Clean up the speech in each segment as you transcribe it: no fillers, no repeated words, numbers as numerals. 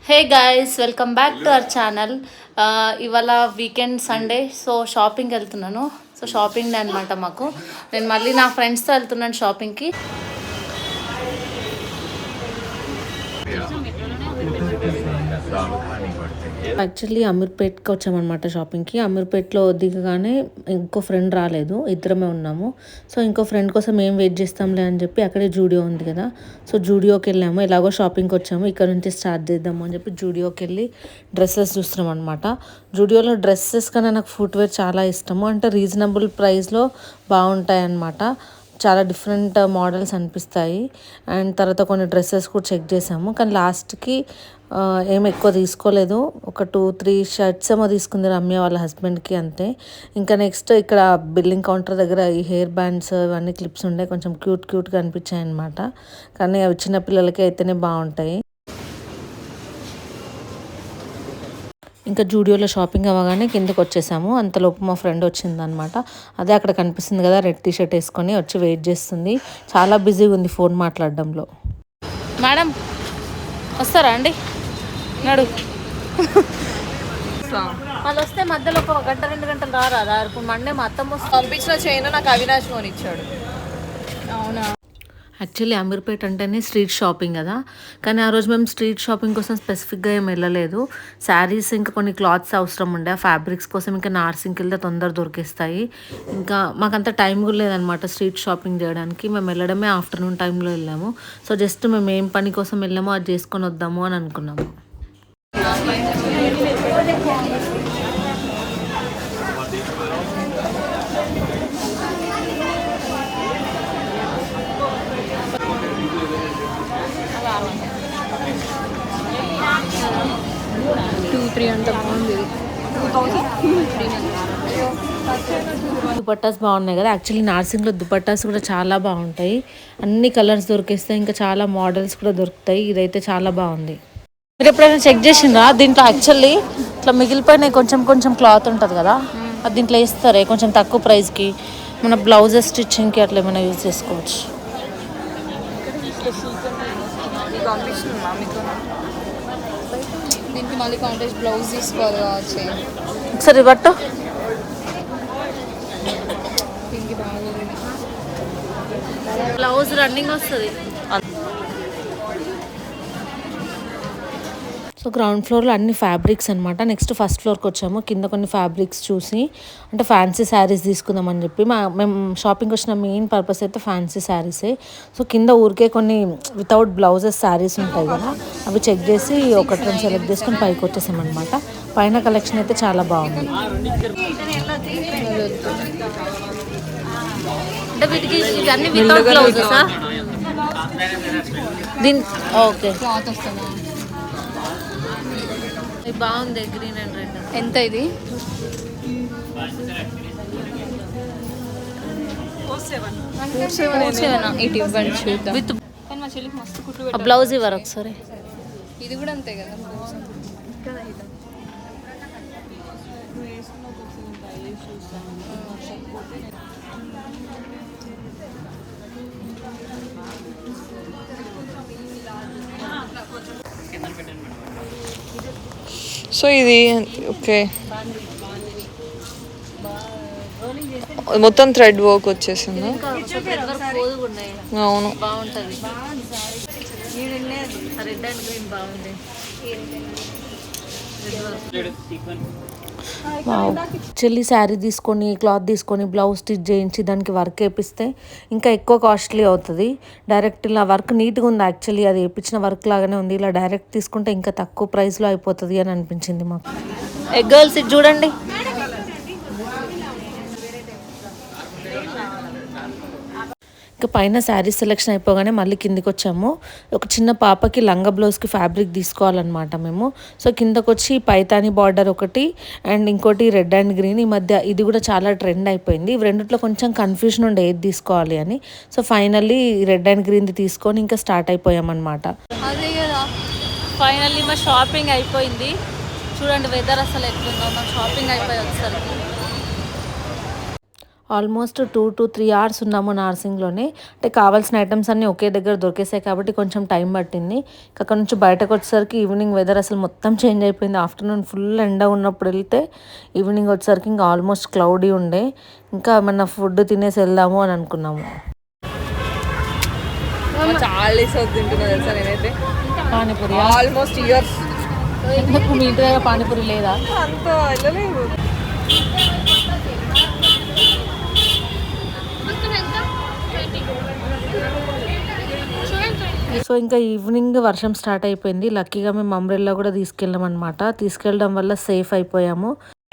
Hey guys, welcome back to our channel. ఇవాళ weekend Sunday. So షాపింగ్కి వెళ్తున్నాను. So shopping day అనమాట మాకు. నేను మళ్ళీ నా ఫ్రెండ్స్తో వెళ్తున్నాను షాపింగ్కి. యాక్చువల్లీ అమీర్పేట్కి వచ్చామన్నమాట షాపింగ్కి. అమీర్పేట్లో దిగగానే ఇంకో ఫ్రెండ్ రాలేదు, ఇద్దరమే ఉన్నాము. సో ఇంకో ఫ్రెండ్ కోసం ఏం వెయిట్ చేస్తాంలే అని చెప్పి అక్కడే జూడియో ఉంది కదా, సో జూడియోకి వెళ్ళాము. ఎలాగో షాపింగ్కి వచ్చాము, ఇక్కడ నుంచి స్టార్ట్ చేద్దాము అని చెప్పి జూడియోకి వెళ్ళి డ్రెస్సెస్ చూస్తున్నాం అనమాట. జూడియోలో డ్రెస్సెస్ కన్నా నాకు ఫుట్వేర్ చాలా ఇష్టము. అంటే రీజనబుల్ ప్రైస్లో బాగుంటాయి అన్నమాట. చాలా డిఫరెంట్ మోడల్స్ అనిపిస్తాయి. అండ్ తర్వాత కొన్ని డ్రెస్సెస్ కూడా చెక్ చేసాము, కానీ లాస్ట్కి ఏం ఎక్కువ తీసుకోలేదు. ఒక 2-3 షర్ట్స్ ఏమో తీసుకుంది రమ్య వాళ్ళ హస్బెండ్కి, అంతే. ఇంకా నెక్స్ట్ ఇక్కడ బిల్లింగ్ కౌంటర్ దగ్గర ఈ హెయిర్ బ్యాండ్స్ ఇవన్నీ క్లిప్స్ ఉండే, కొంచెం క్యూట్గా అనిపించాయి అనమాట. కానీ అవి చిన్న పిల్లలకి అయితేనే బాగుంటాయి. ఇంకా జూడియోలో షాపింగ్ అవ్వగానే కిందకు వచ్చేసాము. అంతలోపు మా ఫ్రెండ్ వచ్చిందనమాట. అదే అక్కడ కనిపిస్తుంది కదా, రెడ్ టీషర్ట్ వేసుకొని వచ్చి వెయిట్ చేస్తుంది. చాలా బిజీగా ఉంది ఫోన్ మాట్లాడడంలో. మేడం వస్తారా అండి? నడు. వాళ్ళు వస్తే మధ్యలో ఒక 1-2 గంటలు రారా? ఇప్పుడు మండే మా అత్తమ్మ పంపించిన చైన్ నాకు అవినాష్ కొని ఇచ్చాడు. అవునా? యాక్చువల్లీ అమీర్పేట్ అంటేనే స్ట్రీట్ షాపింగ్ కదా, కానీ ఆ రోజు మేము స్ట్రీట్ షాపింగ్ కోసం స్పెసిఫిక్గా ఏం వెళ్ళలేదు. శారీస్ ఇంకా కొన్ని క్లాత్స్ అవసరం ఉండే, ఆ ఫ్యాబ్రిక్స్ కోసం ఇంకా నార్సింగ్కి వెళ్తే తొందర దొరికేస్తాయి. ఇంకా మాకంత టైం కూడా లేదనమాట స్ట్రీట్ షాపింగ్ చేయడానికి. మేము వెళ్ళడమే ఆఫ్టర్నూన్ టైంలో వెళ్ళాము. సో జస్ట్ మేము ఏం పని కోసం వెళ్ళామో అది చేసుకొని వద్దాము అని అనుకున్నాము. దుపట్టాస్ బాగున్నాయి కదా. యాక్చువల్లీ నార్సింగ్లో దుపట్టాస్ కూడా చాలా బాగుంటాయి. అన్ని కలర్స్ దొరికేస్తాయి, ఇంకా చాలా మోడల్స్ కూడా దొరుకుతాయి. ఇదైతే చాలా బాగుంది. మీరు ఎప్పుడైనా చెక్ చేసిండ్రా? దీంట్లో యాక్చువల్లీ ఇట్లా మిగిలిపోయిన కొంచెం క్లాత్ ఉంటుంది కదా, అది దీంట్లో వేస్తారే కొంచెం తక్కువ ప్రైస్కి. మన బ్లౌజెస్ స్టిచ్చింగ్కి అట్లా ఏమైనా యూజ్ చేసుకోవచ్చు. దీనికి మళ్ళీ కాంట్రాస్ట్ బ్లౌజ్ తీసుకోవాలి కావచ్చు. ఒకసారి బట్టు దీనికి బాగుంది. బ్లౌజ్ రన్నింగ్ వస్తుంది. సో గ్రౌండ్ ఫ్లోర్లో అన్ని ఫ్యాబ్రిక్స్ అనమాట. నెక్స్ట్ ఫస్ట్ ఫ్లోర్కి వచ్చాము. కింద కొన్ని ఫ్యాబ్రిక్స్ చూసి, అంటే ఫ్యాన్సీ శారీస్ తీసుకుందామని చెప్పి మేము షాపింగ్కి వచ్చిన మెయిన్ పర్పస్ అయితే ఫ్యాన్సీ శారీసే. సో కింద ఊరికే కొన్ని వితౌట్ బ్లౌజెస్ శారీస్ ఉంటాయి కదా, అవి చెక్ చేసి ఒకటి 2 సెలెక్ట్ చేసుకొని పైకి వచ్చేసామన్నమాట. పైన కలెక్షన్ అయితే చాలా బాగుంది. అంటే వీటికి ఇవన్నీ వితౌట్ బ్లౌజెసా? ఓకే, క్లాత్ వస్తుందా? ఇది బాగుంది, గ్రీన్ అండ్ రెడ్. ఎంత ఇది? ఇటు ఇవ్వండి చూద్దాం. విత్ కానీ మా చెల్లికి మస్తు కుట్టు బ్లౌజ్ ఇవ్వరు ఒకసారి. ఇది కూడా అంతే కదా. సో ఇది ఓకే, మొత్తం థ్రెడ్ వర్క్ వచ్చేసింది. అవును, బాగుంటుంది. రెడ్ అండ్ గ్రీన్ బాగుంది. చెల్లి శారీ తీసుకొని క్లాత్ తీసుకొని బ్లౌజ్ స్టిచ్ చేయించి దానికి వర్క్ వేపిస్తే ఇంకా ఎక్కువ కాస్ట్లీ అవుతుంది. డైరెక్ట్ ఇలా వర్క్ నీట్గా ఉంది, యాక్చువల్లీ అది వేయించిన వర్క్ లాగానే ఉంది. ఇలా డైరెక్ట్ తీసుకుంటే ఇంకా తక్కువ ప్రైస్లో అయిపోతుంది అని అనిపించింది మాకు. గర్ల్స్ ఇది చూడండి. ఇంకా పైన శారీస్ సెలెక్షన్ అయిపోగానే మళ్ళీ కిందికి వచ్చాము. ఒక చిన్న పాపకి లంగా బ్లౌజ్కి ఫ్యాబ్రిక్ తీసుకోవాలన్నమాట మేము. సో కిందకు వచ్చి పైతాని బార్డర్ ఒకటి అండ్ ఇంకోటి రెడ్ అండ్ గ్రీన్. ఈ మధ్య ఇది కూడా చాలా ట్రెండ్ అయిపోయింది. ఇవి రెండిట్లో కొంచెం కన్ఫ్యూజన్ ఉండే ఏది తీసుకోవాలి అని. సో ఫైనల్లీ రెడ్ అండ్ గ్రీన్ది తీసుకొని ఇంకా స్టార్ట్ అయిపోయామన్నమాట. అదే కదా, ఫైనల్లీ మా షాపింగ్ అయిపోయింది. చూడండి వెదర్ అసలు ఎట్లుందో. మా షాపింగ్ అయిపోయి వచ్చేసరికి ఆల్మోస్ట్ 2 to 3 అవర్స్ ఉన్నాము నార్సింగ్లోనే. అంటే కావాల్సిన ఐటమ్స్ అన్నీ ఒకే దగ్గర దొరికేసాయి కాబట్టి కొంచెం టైం పట్టింది. అక్కడ నుంచి బయటకు వచ్చేసరికి ఈవినింగ్ వెదర్ అసలు మొత్తం చేంజ్ అయిపోయింది. ఆఫ్టర్నూన్ ఫుల్ ఎండ ఉన్నప్పుడు వెళ్తే ఈవినింగ్ వచ్చేసరికి ఇంకా ఆల్మోస్ట్ క్లౌడీ ఉండే. ఇంకా ఏమన్నా ఫుడ్ తినేసి వెళ్దాము అని అనుకున్నాము. చాలా తింటున్నా తెలుసా నేనైతే పానీపూరి ఆల్మోస్ట్ ఇయర్స్. ఎందుకు మీ ఇంటి దగ్గర పానీపూరి లేదా? అంత వెళ్ళలేదు. సో ఇంకా ఈవినింగ్ వర్షం స్టార్ట్ అయిపోయింది. లక్కీగా మేము అంబ్రెల్లా కూడా తీసుకెళ్ళాం అనమాట. తీసుకెళ్ళడం వల్ల సేఫ్ అయిపోయాము.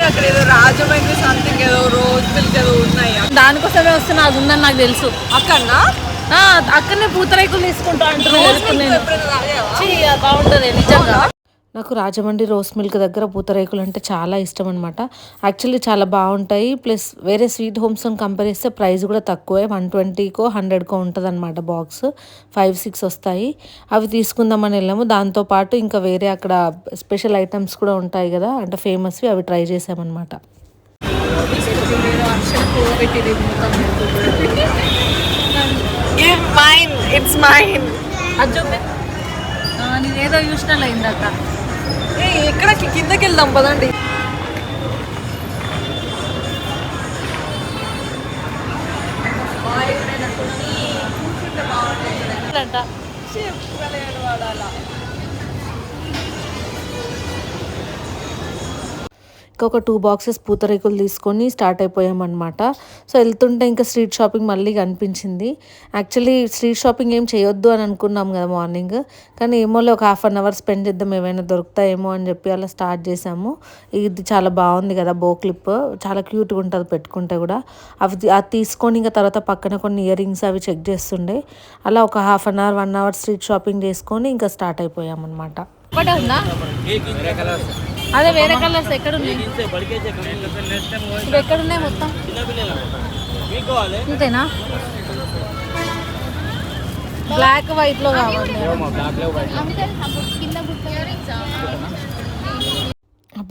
అక్కడ ఏదో రాజమండ్రి సంథింగ్ ఏదో రోజ్ మిల్క్ ఏదో ఉన్నాయి. దానికోసమే వస్తున్నా, అది ఉందని నాకు తెలుసు. అక్కడనా? అక్కడనే పూతరేకులు తీసుకుంటా అంటున్నాను. బాగుంటుంది నిజంగా. నాకు రాజమండ్రి రోస్ మిల్క్ దగ్గర పూతరేకులు అంటే చాలా ఇష్టం అనమాట. యాక్చువల్లీ చాలా బాగుంటాయి. ప్లస్ వేరే స్వీట్ హోమ్స్తో కంపేర్ చేస్తే ప్రైస్ కూడా తక్కువే. 120కో 100కో ఉంటుంది అనమాట బాక్స్. 5-6 వస్తాయి. అవి తీసుకుందామని వెళ్ళాము. దాంతోపాటు ఇంకా వేరే అక్కడ స్పెషల్ ఐటమ్స్ కూడా ఉంటాయి కదా, అంటే ఫేమస్వి, అవి ట్రై చేసామన్నమాట. నేనేదో చూసినా ఇందాక. ఎక్కడ కిందకి వెళ్దాం పదండి. ఒక 2 బాక్సెస్ పూతరేకులు తీసుకొని స్టార్ట్ అయిపోయామన్నమాట. సో వెళ్తుంటే ఇంకా స్ట్రీట్ షాపింగ్ మళ్ళీ కనిపించింది. యాక్చువల్లీ స్ట్రీట్ షాపింగ్ ఏం చేయొద్దు అని అనుకున్నాం కదా మార్నింగ్, కానీ ఏమోలే ఒక 1/2 అవర్ స్పెండ్ చేద్దాం, ఏమైనా దొరుకుతాయేమో అని చెప్పి అలా స్టార్ట్ చేసాము. ఇది చాలా బాగుంది కదా బో క్లిప్, చాలా క్యూట్గా ఉంటుంది పెట్టుకుంటే కూడా. అది తీసుకొని ఇంకా తర్వాత పక్కన కొన్ని ఇయర్ రింగ్స్ అవి చెక్ చేస్తుండే. అలా ఒక 1/2 అవర్ 1 అవర్ స్ట్రీట్ షాపింగ్ చేసుకొని ఇంకా స్టార్ట్ అయిపోయామన్నమాట. ఒకటే ఉందా? అదే వేరే కలర్స్ ఎక్కడ ఉన్నాయి? ఇవి ఎక్కడ ఉన్నాయి మొత్తం? ఇంతేనా? బ్లాక్ వైట్ లో కావాలి.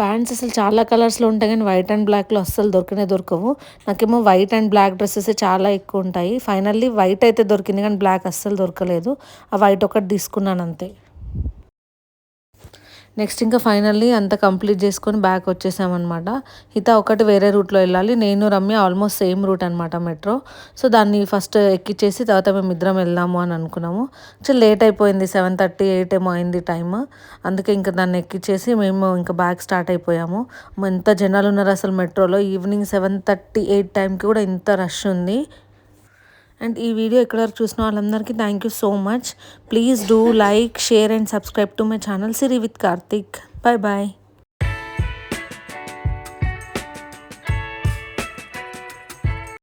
ప్యాంట్స్ అసలు చాలా కలర్స్లో ఉంటాయి కానీ వైట్ అండ్ బ్లాక్లో అస్సలు దొరకవు. నాకేమో వైట్ అండ్ బ్లాక్ డ్రెస్సెస్ చాలా ఎక్కువ ఉంటాయి. ఫైనల్లీ వైట్ అయితే దొరికింది కానీ బ్లాక్ అస్సలు దొరకలేదు. ఆ వైట్ ఒకటి తీసుకున్నాను అంతే. నెక్స్ట్ ఇంకా ఫైనల్లీ అంతా కంప్లీట్ చేసుకొని బ్యాక్ వచ్చేసామన్నమాట. హితా ఒకటి వేరే రూట్లో వెళ్ళాలి, నేను రమ్య ఆల్మోస్ట్ సేమ్ రూట్ అనమాట మెట్రో. సో దాన్ని ఫస్ట్ ఎక్కిచ్చేసి తర్వాత మేము ఇద్దరం వెళ్దాము అని అనుకున్నాము. యాక్చువల్లీ లేట్ అయిపోయింది, 7:30, 8 ఏమో అయింది టైమ్. అందుకే ఇంకా దాన్ని ఎక్కిచ్చేసి మేము ఇంకా బ్యాక్ స్టార్ట్ అయిపోయాము. ఎంత జనాలు ఉన్నారు అసలు మెట్రోలో. ఈవినింగ్ 7:30, 8 టైంకి కూడా ఇంత రష్ ఉంది. అండ్ ఈ వీడియో ఇక్కడ వరకు చూసిన వాళ్ళందరికీ thank you so much. Please do like, share and subscribe to my channel Siri with Karthik. Bye bye.